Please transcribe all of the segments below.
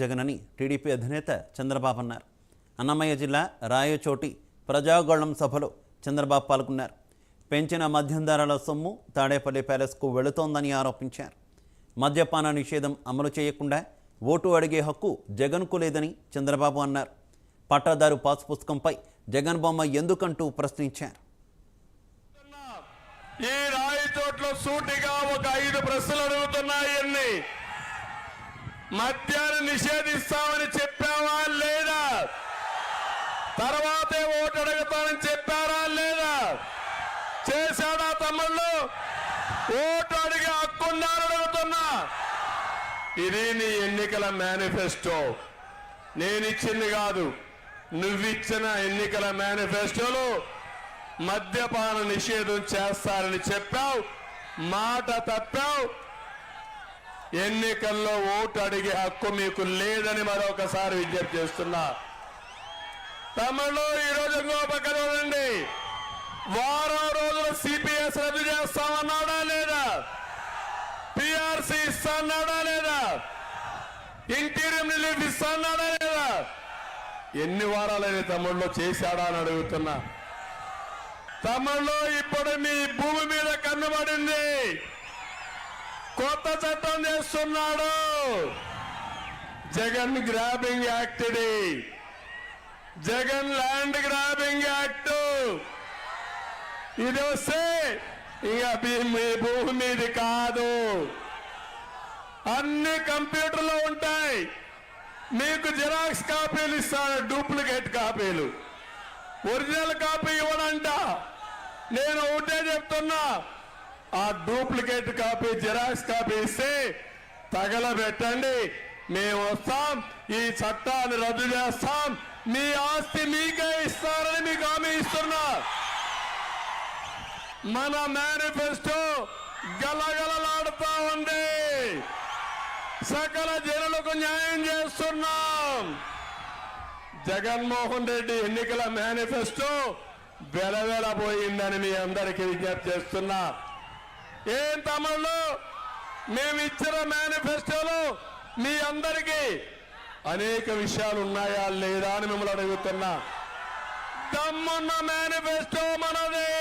జగనని TDP అధినేత చంద్రబాబు అన్నారు. అన్నమయ్య జిల్లా రాయచోటి ప్రజాగోళం సభలో చంద్రబాబు పాల్గొన్నారు. పెంచిన మద్యం ధరల సొమ్ము తాడేపల్లి ప్యాలెస్కు వెళుతోందని ఆరోపించారు. మద్యపాన నిషేధం అమలు చేయకుండా ఓటు అడిగే హక్కు జగన్కు లేదని చంద్రబాబు అన్నారు. పట్టాదారు పాస్ పుస్తకంపై జగన్ బొమ్మ ఎందుకంటూ ప్రశ్నించారు. ఈ రాయచోట్లో సూటిగా ఒక 5 ప్రశ్నలు అడుగుతున్నాయన్ని. మద్యాన్ని నిషేధిస్తామని చెప్పావా లేదా? తర్వాతే ఓటు అడుగుతామని చెప్పారా లేదా? చేశాడా తమ్ముళ్ళు? ఓటు అడిగే హక్కుందని అడుగుతున్నా. ఇది నీ ఎన్నికల మేనిఫెస్టో, నేనిచ్చింది కాదు. నువ్విచ్చిన ఎన్నికల మేనిఫెస్టోలో మద్యపాన నిషేధం చేస్తారని చెప్పావు, మాట తప్పావు. ఎన్నికల్లో ఓటు అడిగే హక్కు మీకు లేదని మరొకసారి విజ్ఞప్తి చేస్తున్నా. తమిళలో ఈరోజు ఇంకో పక్క చూడండి, వారం రోజుల సిపిఎస్ రద్దు చేస్తామన్నాడా లేదా? పిఆర్సీ ఇస్తాన్నాడా లేదా? ఇంటీరియం రిలీఫ్ ఇస్తాన్నాడా లేదా? ఎన్ని వారాలైన తమిళలో చేశాడా అని అడుగుతున్నా. తమిళలో ఇప్పుడు మీ భూమి మీద కన్నుబడింది. కొత్త చట్టం చేస్తున్నాడు. జగన్ గ్రాబింగ్ యాక్ట్ ఇది. Jagan land grabbing act. ఇది వస్తే ఇక మీ భూమి మీది కాదు. అన్ని కంప్యూటర్లో ఉంటాయి. మీకు జిరాక్స్ కాపీలు ఇస్తాను, డూప్లికేట్ కాపీలు. ఒరిజినల్ కాపీ ఇవ్వడంట. నేను ఒకటే చెప్తున్నా, ఆ డూప్లికేట్ కాపీ జిరాక్స్ కాపీ ఇస్తే తగలబెట్టండి. మేము వస్తాం, ఈ చట్టాన్ని రద్దు చేస్తాం, మీ ఆస్తి మీకే ఇస్తారని మీకు హామీ ఇస్తున్నా. మన మేనిఫెస్టో గలగలలాడుతా ఉంది. సకల జనులకు న్యాయం చేస్తున్నాం. జగన్మోహన్ రెడ్డి ఎన్నికల మేనిఫెస్టో వెలవెలబోయిందని మీ అందరికీ విజ్ఞప్తి చేస్తున్నా. ఏం తమ్ముళ్ళు, మేము ఇచ్చిన మేనిఫెస్టోలో మీ అందరికీ అనేక విషయాలు ఉన్నాయా లేదా అని మిమ్మల్ని అడుగుతున్నా. దమ్మున్న మేనిఫెస్టో మనది.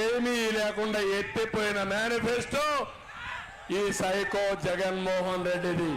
ఏమీ లేకుండా ఎత్తిపోయిన మేనిఫెస్టో ఈ సైకో జగన్మోహన్ రెడ్డిది.